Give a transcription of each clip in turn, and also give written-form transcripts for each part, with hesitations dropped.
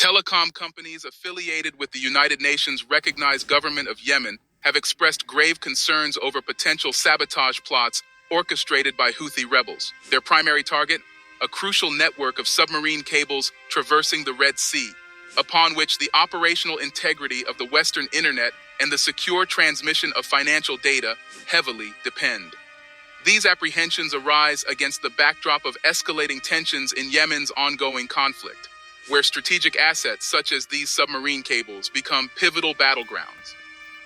Telecom companies affiliated with the United Nations recognized government of Yemen have expressed grave concerns over potential sabotage plots orchestrated by Houthi rebels. Their primary target? A crucial network of submarine cables traversing the Red Sea, upon which the operational integrity of the Western Internet and the secure transmission of financial data heavily depend. These apprehensions arise against the backdrop of escalating tensions in Yemen's ongoing conflict, where strategic assets such as these submarine cables become pivotal battlegrounds.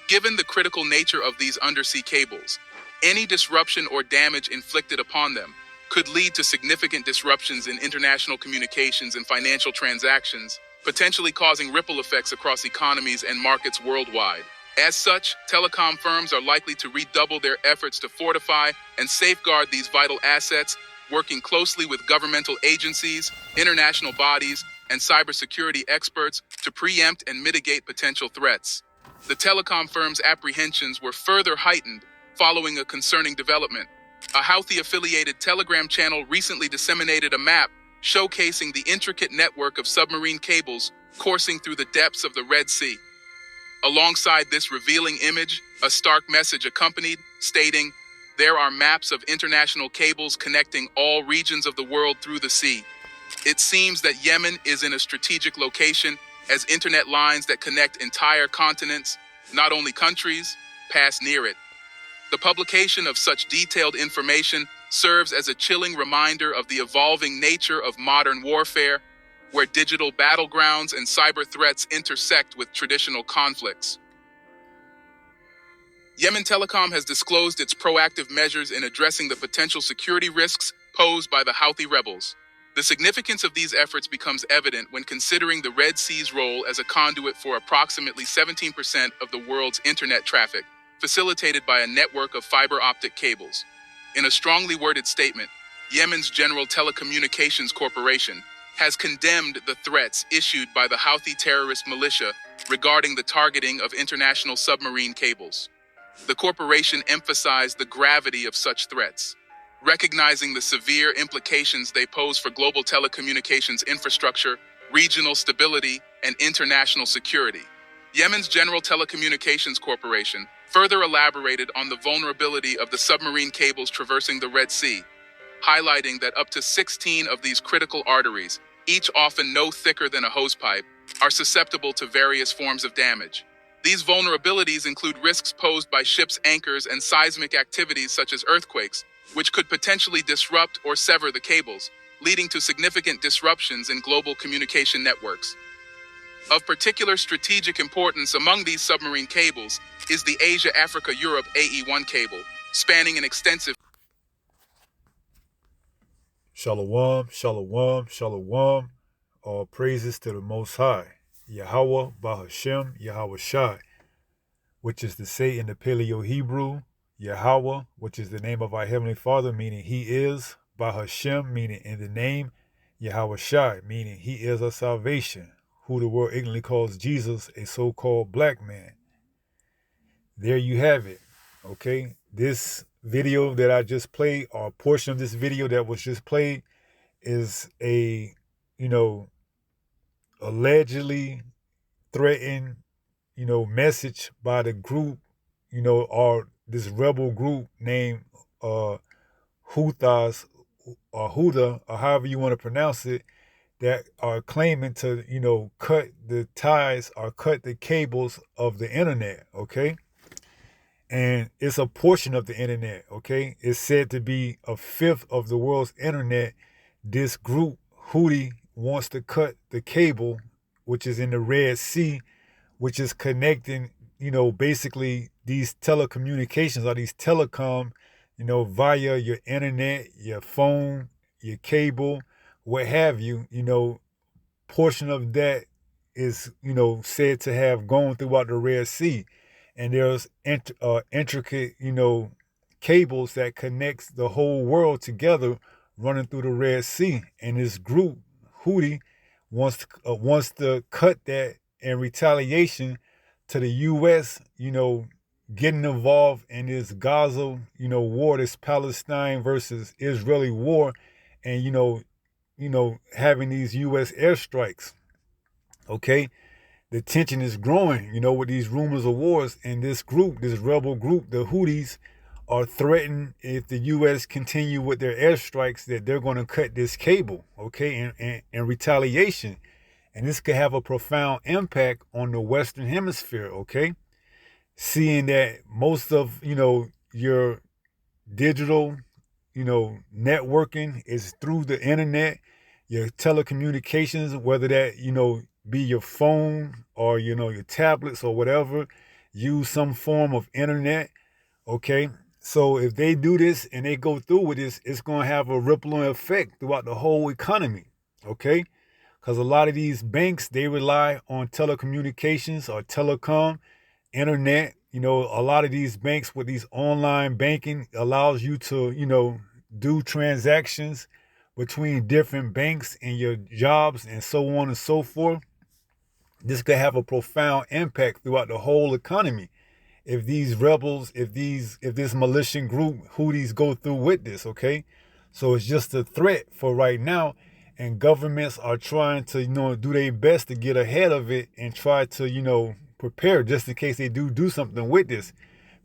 Given the critical nature of these undersea cables, any disruption or damage inflicted upon them could lead to significant disruptions in international communications and financial transactions, potentially causing ripple effects across economies and markets worldwide. As such, telecom firms are likely to redouble their efforts to fortify and safeguard these vital assets, working closely with governmental agencies, international bodies, and cybersecurity experts to preempt and mitigate potential threats. The telecom firm's apprehensions were further heightened following a concerning development. A Houthi-affiliated Telegram channel recently disseminated a map showcasing the intricate network of submarine cables coursing through the depths of the Red Sea. Alongside this revealing image, a stark message accompanied, stating, "There are maps of international cables connecting all regions of the world through the sea." It seems that Yemen is in a strategic location, as internet lines that connect entire continents, not only countries, pass near it. The publication of such detailed information serves as a chilling reminder of the evolving nature of modern warfare, where digital battlegrounds and cyber threats intersect with traditional conflicts. Yemen Telecom has disclosed its proactive measures in addressing the potential security risks posed by the Houthi rebels. The significance of these efforts becomes evident when considering the Red Sea's role as a conduit for approximately 17% of the world's internet traffic, facilitated by a network of fiber optic cables. In a strongly worded statement, Yemen's General Telecommunications Corporation has condemned the threats issued by the Houthi terrorist militia regarding the targeting of international submarine cables. The corporation emphasized the gravity of such threats, recognizing the severe implications they pose for global telecommunications infrastructure, regional stability, and international security. Yemen's General Telecommunications Corporation further elaborated on the vulnerability of the submarine cables traversing the Red Sea, highlighting that up to 16 of these critical arteries, each often no thicker than a hosepipe, are susceptible to various forms of damage. These vulnerabilities include risks posed by ships' anchors and seismic activities such as earthquakes, which could potentially disrupt or sever the cables, leading to significant disruptions in global communication networks. Of particular strategic importance among these submarine cables is the Asia-Africa-Europe AE1 cable, spanning an extensive... Shalom, shalom, shalom. All praises to the Most High, Yahweh, Bahashem, Yahweh Shai, which is to say in the Paleo-Hebrew, Yahweh, which is the name of our Heavenly Father, meaning He is, Bahashem, meaning in the name, Yahweh Shai, meaning He is our salvation, who the world ignorantly calls Jesus, a so-called black man. There you have it, okay? This video that I just played, or a portion of this video that was just played, is a, allegedly threatened, message by the group, or this rebel group named Houthis, or Houthi, or however you want to pronounce it, that are claiming to, cut the ties or cut the cables of the internet, okay? And it's a portion of the internet, okay? It's said to be a fifth of the world's internet. This group, Houthi, wants to cut the cable, which is in the Red Sea, which is connecting, basically these telecommunications or these telecom, via your internet, your phone, your cable, what have you, portion of that is, said to have gone throughout the Red Sea. And there's intricate, cables that connects the whole world together running through the Red Sea. And this group, Houthi, wants to cut that in retaliation to the U.S., getting involved in this Gaza, war, this Palestine versus Israeli war, and, having these U.S. airstrikes. Okay, the tension is growing, with these rumors of wars. And this group, this rebel group, the Houthis, are threatened if the U.S. continue with their airstrikes that they're going to cut this cable, okay, in retaliation. And this could have a profound impact on the Western Hemisphere, okay? Seeing that most of, your digital, networking is through the internet, your telecommunications, whether that, be your phone or, your tablets or whatever, use some form of internet, okay? So if they do this and they go through with this, it's going to have a rippling effect throughout the whole economy, okay? Because a lot of these banks, they rely on telecommunications or telecom, internet. A lot of these banks with these online banking allows you to, do transactions between different banks and your jobs and so on and so forth. This could have a profound impact throughout the whole economy if these rebels, if this militia group Houthis go through with this, okay? So it's just a threat for right now, and governments are trying to, do their best to get ahead of it and try to, prepare just in case they do something with this,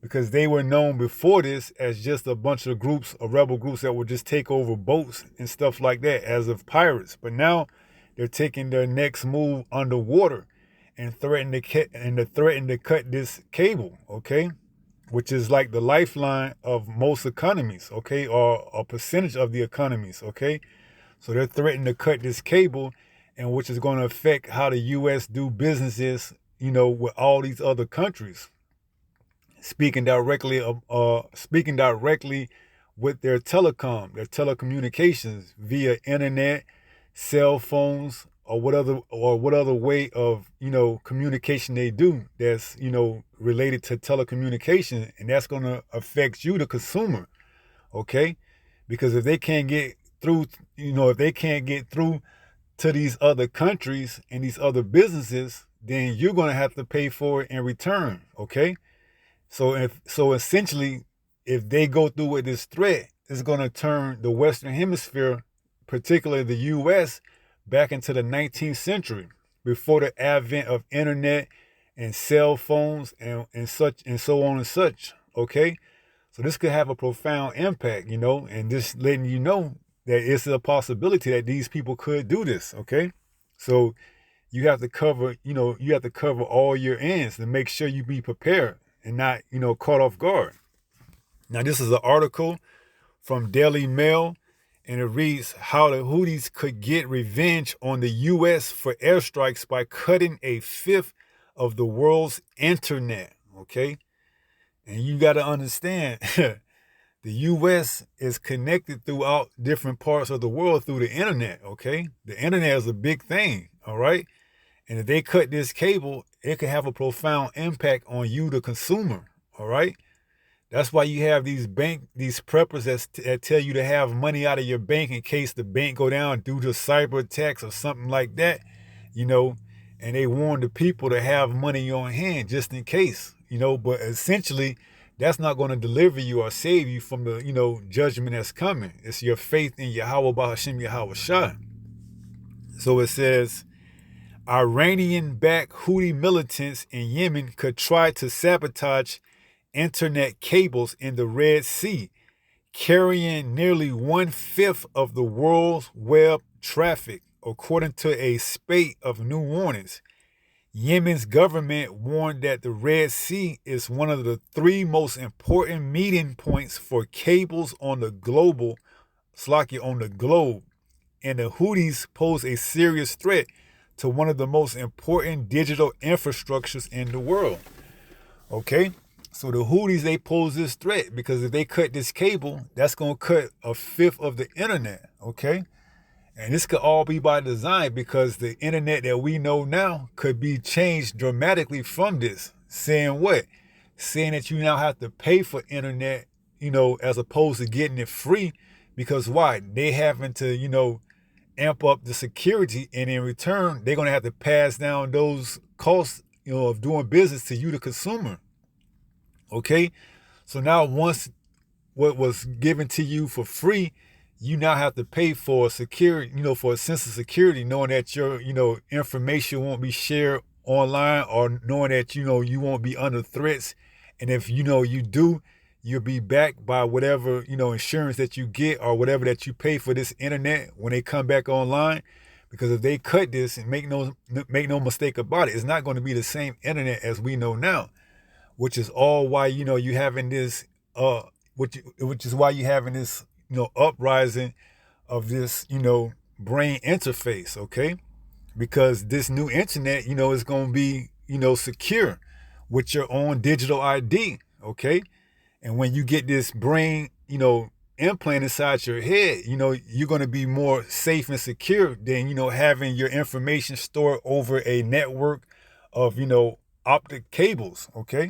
because they were known before this as just a bunch of groups, of rebel groups that would just take over boats and stuff like that as of pirates. But now they're taking their next move underwater and threaten to cut this cable, okay? Which is like the lifeline of most economies, okay, or a percentage of the economies, okay? So they're threatening to cut this cable, and which is going to affect how the U.S. do businesses, with all these other countries. Speaking directly with their telecommunications via internet, cell phones, or what other way of communication they do that's related to telecommunication, and that's going to affect you, the consumer, okay? Because if they can't get through, if they can't get through to these other countries and these other businesses, then you're going to have to pay for it in return, okay? So essentially, if they go through with this threat, it's going to turn the Western Hemisphere, particularly the U.S., back into the 19th century, before the advent of internet and cell phones and such and so on and such. Okay, so this could have a profound impact, and just letting you know that it's a possibility that these people could do this. Okay, so you have to cover all your ends to make sure you be prepared and not, caught off guard. Now, this is an article from Daily Mail, and it reads how the Houthis could get revenge on the U.S. for airstrikes by cutting a fifth of the world's internet. Okay, and you got to understand, the U.S. is connected throughout different parts of the world through the internet. Okay, the internet is a big thing. All right. And if they cut this cable, it could have a profound impact on you, the consumer. All right. That's why you have these preppers that tell you to have money out of your bank in case the bank go down due to cyber attacks or something like that, you know, and they warn the people to have money on hand just in case, but essentially that's not going to deliver you or save you from the, judgment that's coming. It's your faith in Yahweh Bahashim Yahweh Shah. So it says, Iranian-backed Houthi militants in Yemen could try to sabotage internet cables in the Red Sea, carrying nearly one-fifth of the world's web traffic, according to a spate of new warnings. Yemen's government warned that the Red Sea is one of the three most important meeting points for cables on the globe, and the Houthis pose a serious threat to one of the most important digital infrastructures in the world. Okay? So the Houthis, they pose this threat because if they cut this cable, that's going to cut a fifth of the internet. Okay? And this could all be by design because the internet that we know now could be changed dramatically from this. Saying what? Saying that you now have to pay for internet, as opposed to getting it free. Because why? They having to, amp up the security, and in return, they're going to have to pass down those costs, of doing business to you, the consumer. Okay? So now once what was given to you for free, you now have to pay for security, for a sense of security, knowing that your, information won't be shared online, or knowing that, you won't be under threats. And if, you do, you'll be backed by whatever, insurance that you get or whatever that you pay for this internet when they come back online. Because if they cut this, and make no mistake about it, it's not going to be the same internet as we know now, which is all why, you having this which is why you having this, uprising of this, brain interface, okay? Because this new internet, is going to be, secure with your own digital ID, okay? And when you get this brain, implant inside your head, you're going to be more safe and secure than, having your information stored over a network of, optic cables, okay?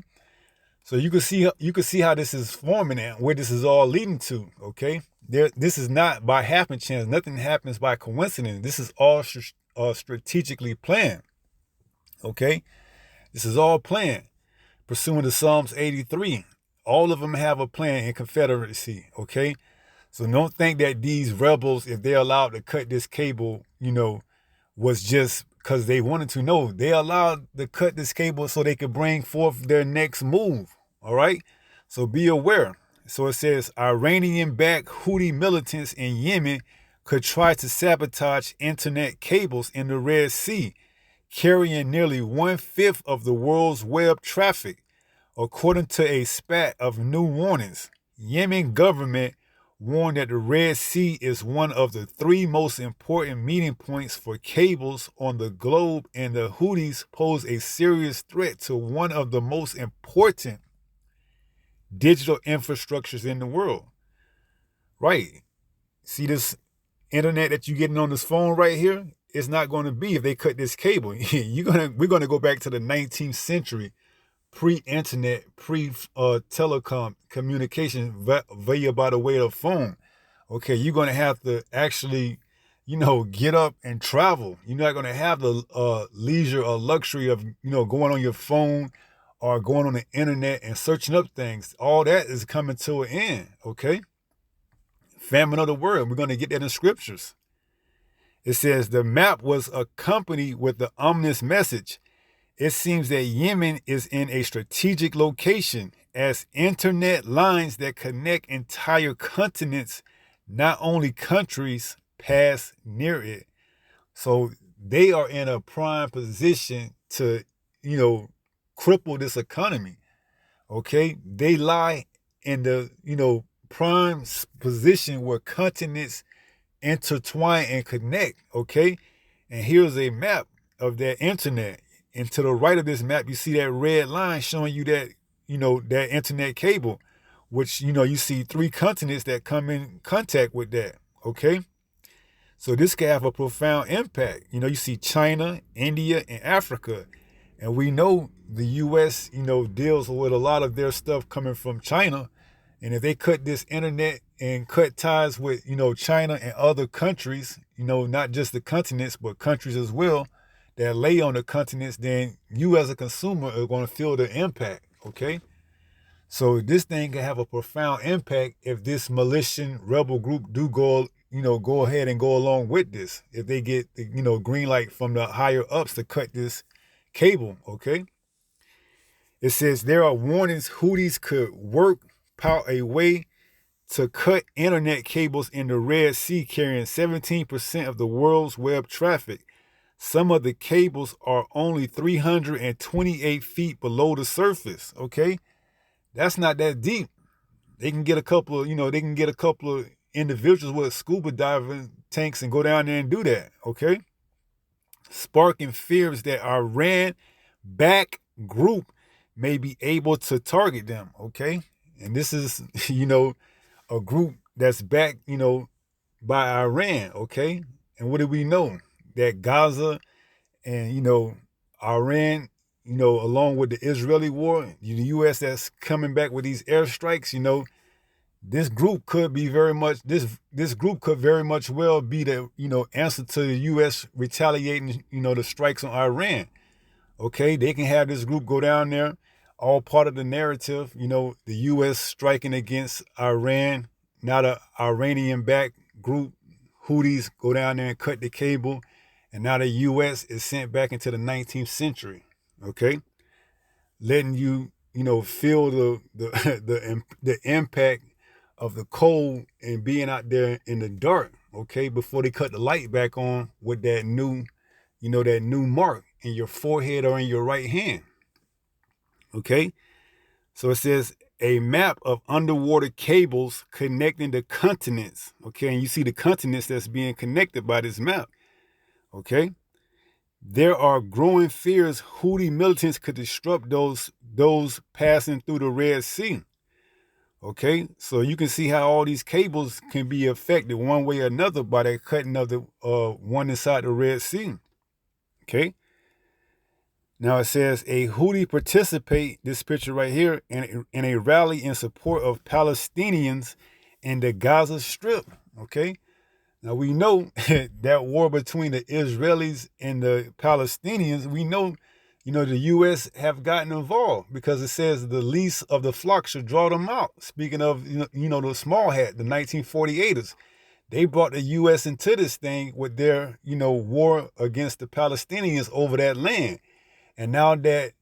So you can see how this is forming and where this is all leading to. Okay, this is not by happen chance. Nothing happens by coincidence. This is all strategically planned. Okay, this is all planned pursuant to Psalms 83. All of them have a plan in Confederacy. Okay, so don't think that these rebels, if they're allowed to cut this cable, was just because they wanted to. No, they allowed to cut this cable so they could bring forth their next move. All right? So be aware. So it says Iranian-backed Houthi militants in Yemen could try to sabotage internet cables in the Red Sea, carrying nearly 1/5 of the world's web traffic, according to a spat of new warnings. Yemen government warned that the Red Sea is one of the 3 most important meeting points for cables on the globe, and the Houthis pose a serious threat to one of the most important digital infrastructures in the world. Right. See this internet that you're getting on this phone right here? It's not going to be if they cut this cable. We're going to go back to the 19th century, pre-internet, pre-telecom communication via by the way of phone. Okay, you're going to have to actually, get up and travel. You're not going to have the leisure or luxury of, going on your phone or going on the internet and searching up things. All that is coming to an end, okay? Famine of the world. We're going to get that in scriptures. It says the map was accompanied with the ominous message. It seems that Yemen is in a strategic location, as internet lines that connect entire continents, not only countries, pass near it. So they are in a prime position to, cripple this economy. Okay, they lie in the, prime position where continents intertwine and connect. Okay, and here's a map of that internet. And to the right of this map, you see that red line showing you that, that internet cable, which, you see 3 continents that come in contact with that. Okay, so this can have a profound impact. You see China, India, and Africa. And we know the U.S., deals with a lot of their stuff coming from China. And if they cut this internet and cut ties with, China and other countries, not just the continents, but countries as well, that lay on the continents, then you as a consumer are going to feel the impact, okay? So this thing can have a profound impact if this militia rebel group do go ahead and go along with this. If they get, green light from the higher ups to cut this cable, okay? It says there are warnings Houthis could work out a way to cut internet cables in the Red Sea, carrying 17% of the world's web traffic. Some of the cables are only 328 feet below the surface, okay? That's not that deep. They can get a couple of, individuals with scuba diving tanks and go down there and do that, okay? Sparking fears that Iran-backed group may be able to target them, okay? And this is, a group that's backed, by Iran, okay? And what do we know? That Gaza and, Iran, along with the Israeli war, the U.S. that's coming back with these airstrikes, this group could be very much, this group could very much well be the, answer to the U.S. retaliating, the strikes on Iran. Okay, they can have this group go down there, all part of the narrative, the U.S. striking against Iran, not a Iranian-backed, group, Houthis, go down there and cut the cable, and now the U.S. is sent back into the 19th century. Okay, letting you, feel the the impact of the cold and being out there in the dark. Okay, before they cut the light back on with that new, that new mark in your forehead or in your right hand. Okay, so it says a map of underwater cables connecting the continents. Okay, and you see the continents that's being connected by this map. Okay, there are growing fears Houthi militants could disrupt those passing through the Red Sea. Okay, so you can see how all these cables can be affected one way or another by the cutting of the one inside the Red Sea. Okay. Now it says a Houthi participate, this picture right here, in a rally in support of Palestinians in the Gaza Strip. Okay. Now we know that war between the Israelis and the Palestinians, we know, the U.S. have gotten involved because it says the least of the flock should draw them out. Speaking of, the small hat, the 1948ers, they brought the U.S. into this thing with their, war against the Palestinians over that land. And now that,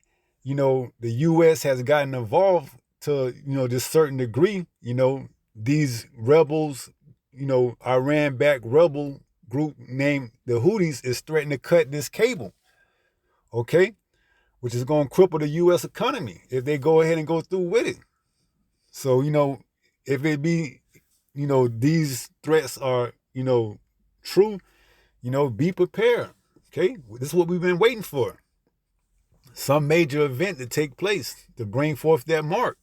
the U.S. has gotten involved to, this certain degree, these rebels, Iran-backed rebel group named the Houthis is threatening to cut this cable, okay, which is going to cripple the U.S. economy if they go ahead and go through with it. So, if it be, these threats are, true, be prepared, okay? This is what we've been waiting for. Some major event to take place to bring forth that mark.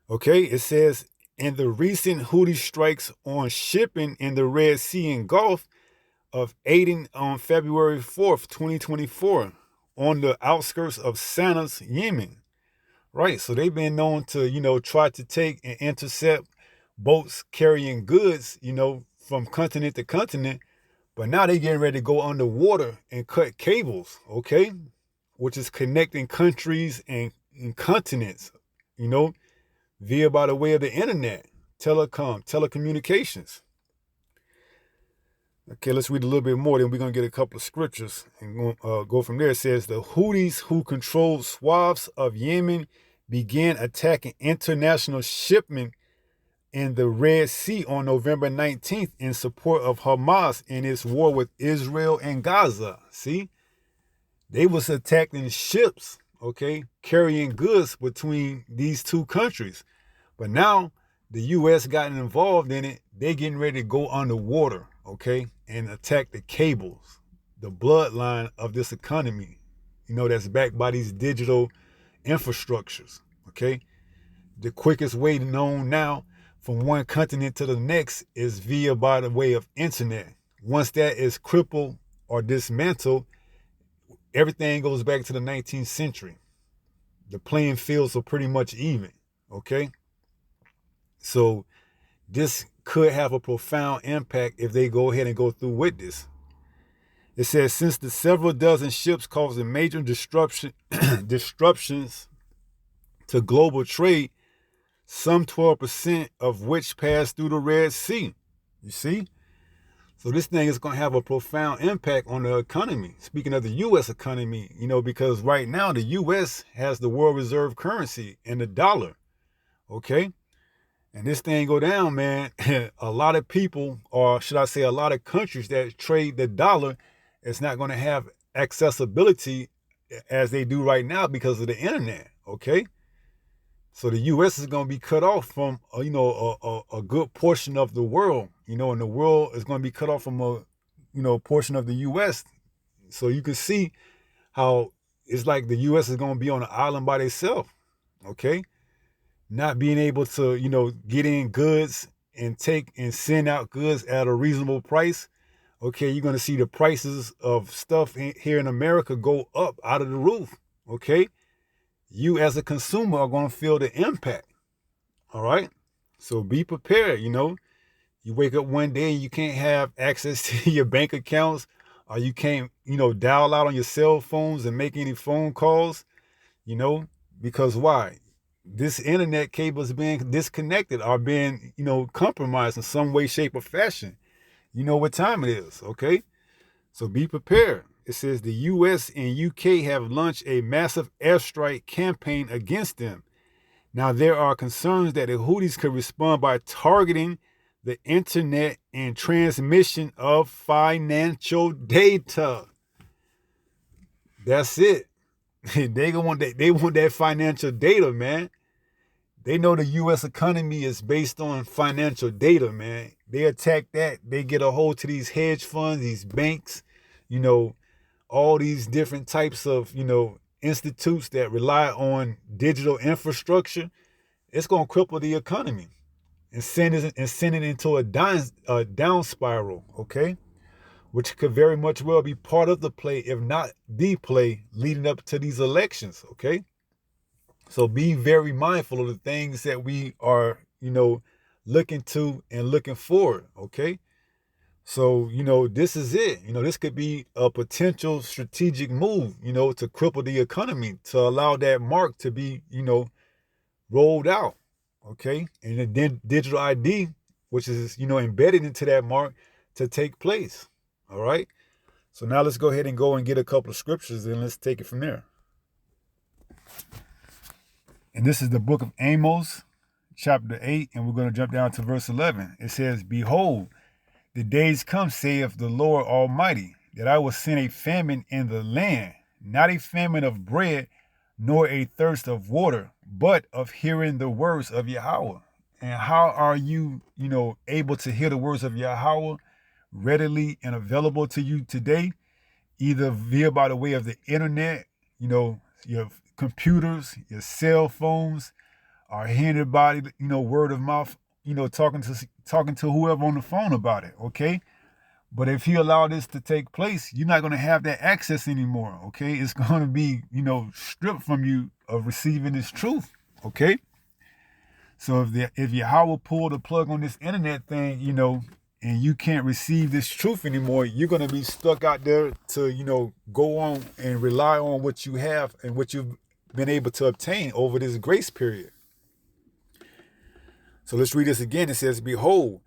Okay, it says, in the recent Houthi strikes on shipping in the Red Sea and Gulf of Aden on February 4th, 2024, on the outskirts of Sana's, Yemen. Right, so they've been known to, try to take and intercept boats carrying goods, from continent to continent, but now they're getting ready to go underwater and cut cables, okay, which is connecting countries and continents, via by the way of the internet, telecommunications. Okay, let's read a little bit more, then we're going to get a couple of scriptures and go from there. It says, the Houthis who controlled swaths of Yemen began attacking international shipment in the Red Sea on November 19th in support of Hamas in its war with Israel and Gaza. See? They was attacking ships, okay, carrying goods between these two countries. But now the U.S. gotten involved in it. They getting ready to go underwater, okay, and attack the cables, the bloodline of this economy, that's backed by these digital infrastructures, okay? The quickest way known now from one continent to the next is via by the way of internet. Once that is crippled or dismantled, everything goes back to the 19th century. The playing fields are pretty much even, okay? So this could have a profound impact if they go ahead and go through with this. It says, since the several dozen ships causing major disruptions to global trade, some 12% of which pass through the Red Sea. You see? So this thing is going to have a profound impact on the economy. Speaking of the U.S. economy, because right now the U.S. has the world reserve currency and the dollar, okay? And this thing go down, man, a lot of people, or should I say a lot of countries that trade the dollar, it's not going to have accessibility as they do right now because of the internet, okay? So the U.S. is going to be cut off from, a good portion of the world, and the world is going to be cut off from a, portion of the U.S. So you can see how it's like the U.S. is going to be on an island by itself, okay? Not being able to, get in goods and take and send out goods at a reasonable price. Okay, you're going to see the prices of stuff here in America go up out of the roof, okay? You as a consumer are going to feel the impact. All right. So be prepared. You wake up one day and you can't have access to your bank accounts, or you can't, dial out on your cell phones and make any phone calls, because why? this internet cable is being disconnected or being, compromised in some way, shape, or fashion. You know what time it is, okay? So be prepared. It says the US and UK have launched a massive airstrike campaign against them. Now, there are concerns that the Houthis could respond by targeting the internet and transmission of financial data. That's it. They want that financial data, man. They know the U.S. economy is based on financial data, man. They attack that. They get a hold to these hedge funds, these banks, all these different types of, institutes that rely on digital infrastructure. It's going to cripple the economy and send it into a down spiral, okay? Which could very much well be part of the play, if not the play, leading up to these elections, okay? So be very mindful of the things that we are, looking to and looking forward, okay? So, this is it. This could be a potential strategic move, to cripple the economy, to allow that mark to be, rolled out, okay? And then digital ID, which is, embedded into that mark to take place, all right? So now let's go ahead and go and get a couple of scriptures and let's take it from there. And this is the book of Amos, chapter 8, and we're going to jump down to verse 11. It says, "Behold, the days come, saith the Lord Almighty, that I will send a famine in the land, not a famine of bread, nor a thirst of water, but of hearing the words of Yahweh." And how are you, able to hear the words of Yahweh readily and available to you today? Either via by the way of the internet, your computers, your cell phones, or hearing about it, word of mouth, talking to whoever on the phone about it, okay? But if you allow this to take place, you're not going to have that access anymore, okay? It's going to be, stripped from you of receiving this truth, okay? So if Yahweh pulled the plug on this internet thing, and you can't receive this truth anymore, you're going to be stuck out there to, go on and rely on what you have and what you've been able to obtain over this grace period. So let's read this again. It says, "Behold,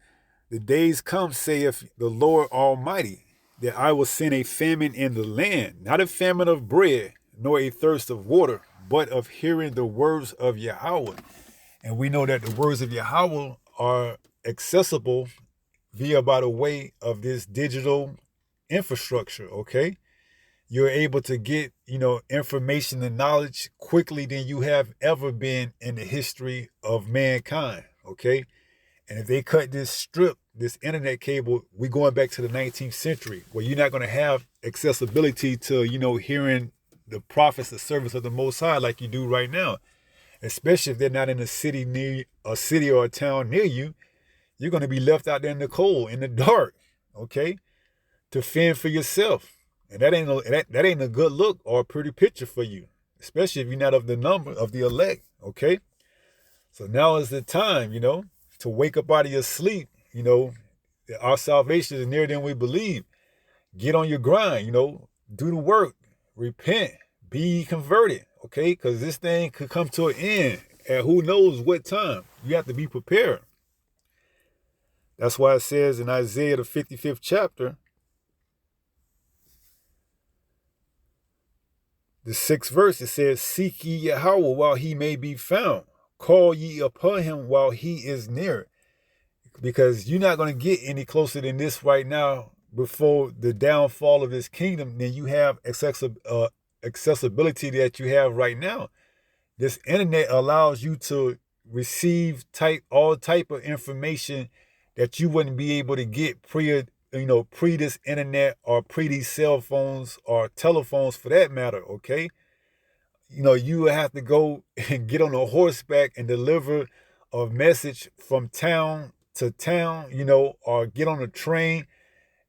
the days come, saith the Lord Almighty, that I will send a famine in the land, not a famine of bread, nor a thirst of water, but of hearing the words of Yahweh." And we know that the words of Yahweh are accessible via by the way of this digital infrastructure, okay? You're able to get, information and knowledge quickly than you have ever been in the history of mankind, okay? And if they cut this internet cable, we're going back to the 19th century, where you're not going to have accessibility to, hearing the prophets, the servants of the Most High like you do right now. Especially if they're not in a city or a town near you. You're going to be left out there in the cold, in the dark, okay, to fend for yourself. And that ain't a good look or a pretty picture for you, especially if you're not of the number of the elect, okay? So now is the time, to wake up out of your sleep. Our salvation is nearer than we believe. Get on your grind, do the work, repent, be converted, okay? Because this thing could come to an end at who knows what time. You have to be prepared. That's why it says in Isaiah, the 55th chapter, the 6th verse, it says, "Seek ye Yahweh while he may be found. Call ye upon him while he is near." Because you're not going to get any closer than this right now before the downfall of his kingdom than you have accessibility that you have right now. This internet allows you to receive all type of information that you wouldn't be able to get pre this internet or pre these cell phones or telephones for that matter, okay? You would have to go and get on a horseback and deliver a message from town to town, or get on a train,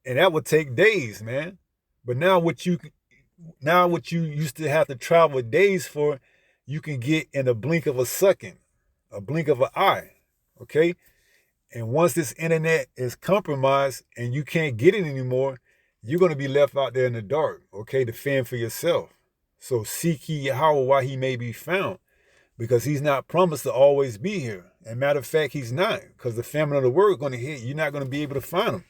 and that would take days, man. But now what you used to have to travel days for, you can get in a blink of a second, a blink of an eye, okay? And once this internet is compromised and you can't get it anymore, you're going to be left out there in the dark, okay, to fend for yourself. So seek ye Yahweh while he may be found. because he's not promised to always be here. And matter of fact, he's not, because the famine of the word is going to hit. You're not going to be able to find him.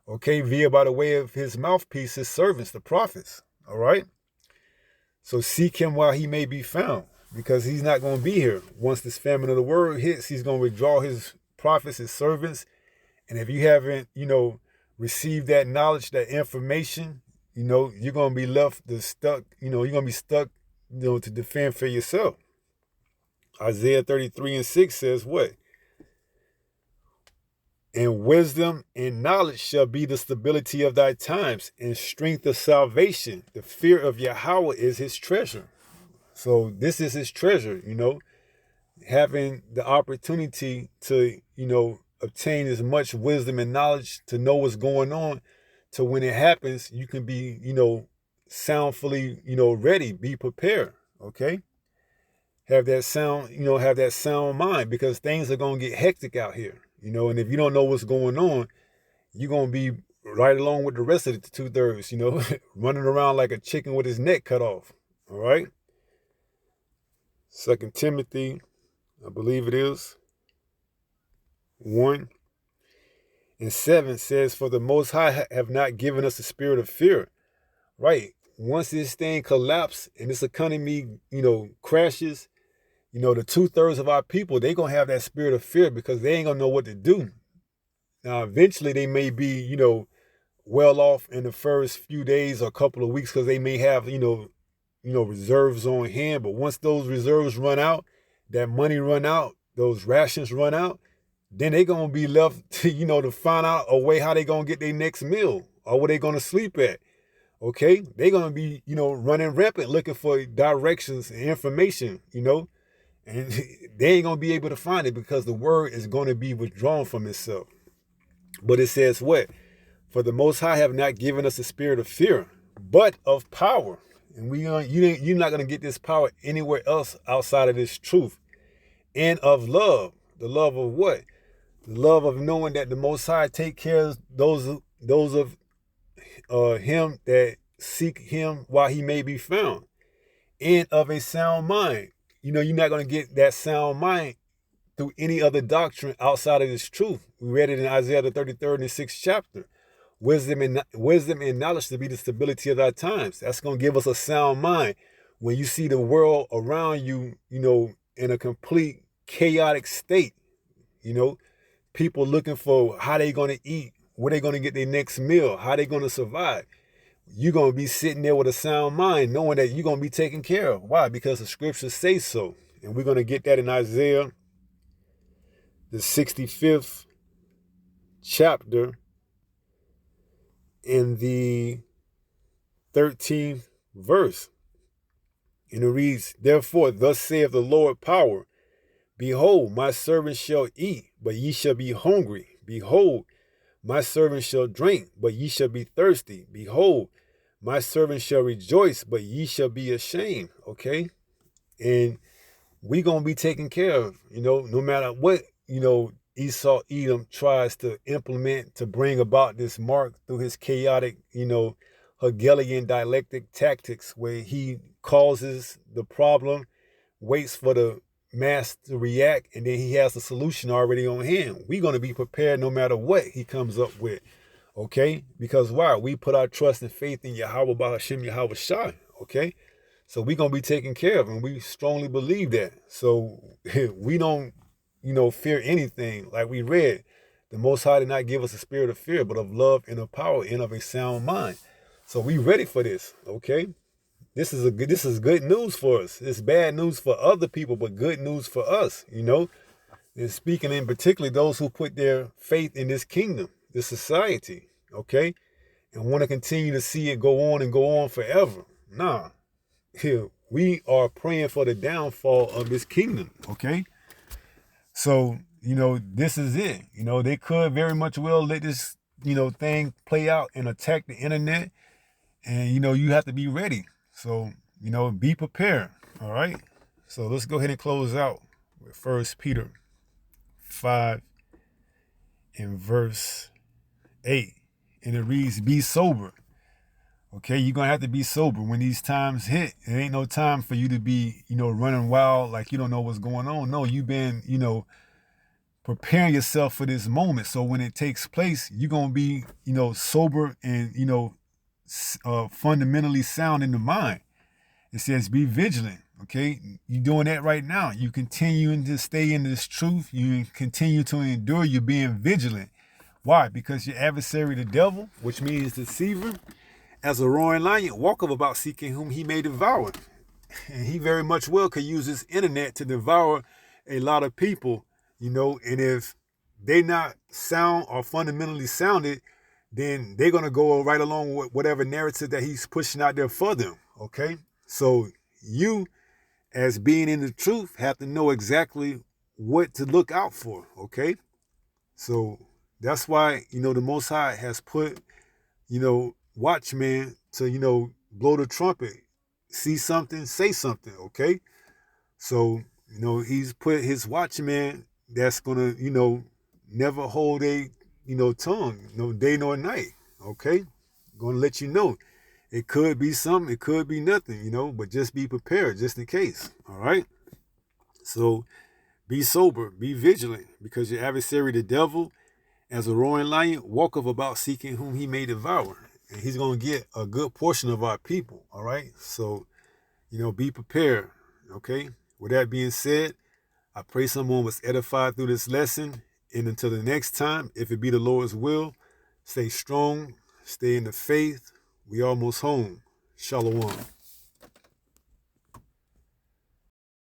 Okay, via by the way of his mouthpiece, his servants, the prophets. All right. So seek him while he may be found, because he's not going to be here. Once this famine of the word hits, he's going to withdraw his prophets, his servants. And if you haven't, received that knowledge, that information, you're going to be left stuck, you're going to be stuck, to defend for yourself. Isaiah 33:6 says what? And wisdom and knowledge shall be the stability of thy times, and strength of salvation. The fear of Yahweh is his treasure. So this is his treasure, having the opportunity to, obtain as much wisdom and knowledge to know what's going on, to when it happens, you can be, soundfully, ready, be prepared. Okay. Have that sound mind, because things are going to get hectic out here, and if you don't know what's going on, you're going to be right along with the rest of the 2/3, running around like a chicken with his neck cut off. All right. 2 Timothy, I believe it is, 1:7 says, for the Most High have not given us a spirit of fear. Right. Once this thing collapses and this economy, crashes, the 2/3 of our people, they're going to have that spirit of fear, because they ain't going to know what to do. Now, eventually they may be, well off in the first few days or couple of weeks, because they may have, reserves on hand. But once those reserves run out, that money run out, those rations run out, then they're going to be left to, to find out a way how they going to get their next meal, or where they going to sleep at. Okay. They're going to be, running rampant looking for directions and information, and they ain't going to be able to find it, because the word is going to be withdrawn from itself. But it says what? For the Most High have not given us a spirit of fear, but of power. And you're not going to get this power anywhere else outside of this truth. And of love. The love of what? The love of knowing that the Most High take care of those of him that seek him while he may be found. And of a sound mind. You're not going to get that sound mind through any other doctrine outside of this truth. We read it in Isaiah the 33rd and 6th chapter. Wisdom and knowledge to be the stability of our times. That's going to give us a sound mind. When you see the world around you, in a complete chaotic state, people looking for how they going to eat, where they going to get their next meal, how they going to survive. You're going to be sitting there with a sound mind, knowing that you're going to be taken care of. Why? Because the scriptures say so. And we're going to get that in Isaiah, the 65th chapter, in the 13th verse. And it reads, therefore, thus saith the Lord power, behold, my servant shall eat, but ye shall be hungry. Behold, my servant shall drink, but ye shall be thirsty. Behold, my servant shall rejoice, but ye shall be ashamed. Okay? And we going to be taken care of, no matter what, Esau Edom tries to implement to bring about this mark through his chaotic, Hegelian dialectic tactics, where he causes the problem, waits for the mass to react, and then he has the solution already on hand. We're going to be prepared no matter what he comes up with. Okay? Because why? We put our trust and faith in Yahweh Bahashim Yahweh Shai. Okay? So we're going to be taken care of, and we strongly believe that. So we don't, fear anything. Like we read, the Most High did not give us a spirit of fear, but of love and of power and of a sound mind. So we ready for this, okay? This is good news for us. It's bad news for other people, but good news for us, And speaking in particular, those who put their faith in this kingdom, this society, okay? And want to continue to see it go on and go on forever. Nah. Here, we are praying for the downfall of this kingdom, okay? So, this is it. They could very much well let this, thing play out and attack the internet. And, you have to be ready. So, be prepared, all right? So let's go ahead and close out with 1 Peter 5 and verse 8. And it reads, be sober. Okay, you're gonna have to be sober when these times hit. It ain't no time for you to be, running wild like you don't know what's going on. No, you've been, preparing yourself for this moment. So when it takes place, you're gonna be, sober and fundamentally sound in the mind. It says be vigilant. Okay, you're doing that right now. You continuing to stay in this truth. You continue to endure. You're being vigilant. Why? Because your adversary, the devil, which means deceiver, as a roaring lion, walketh about seeking whom he may devour. And he very much well could use this internet to devour a lot of people, and if they not sound or fundamentally sounded, then they're going to go right along with whatever narrative that he's pushing out there for them. Okay. So you, as being in the truth, have to know exactly what to look out for. Okay. So that's why, the Most High has put, watchmen to, blow the trumpet. See something, say something, okay? So, he's put his watchman that's gonna, never hold a, tongue, no day nor night, okay? Gonna let you know. It could be something, it could be nothing, but just be prepared just in case, all right? So be sober, be vigilant, because your adversary, the devil, as a roaring lion, walketh about seeking whom he may devour. And he's going to get a good portion of our people, all right? So, be prepared, okay? With that being said, I pray someone was edified through this lesson. And until the next time, if it be the Lord's will, stay strong, stay in the faith. We almost home. Shalom.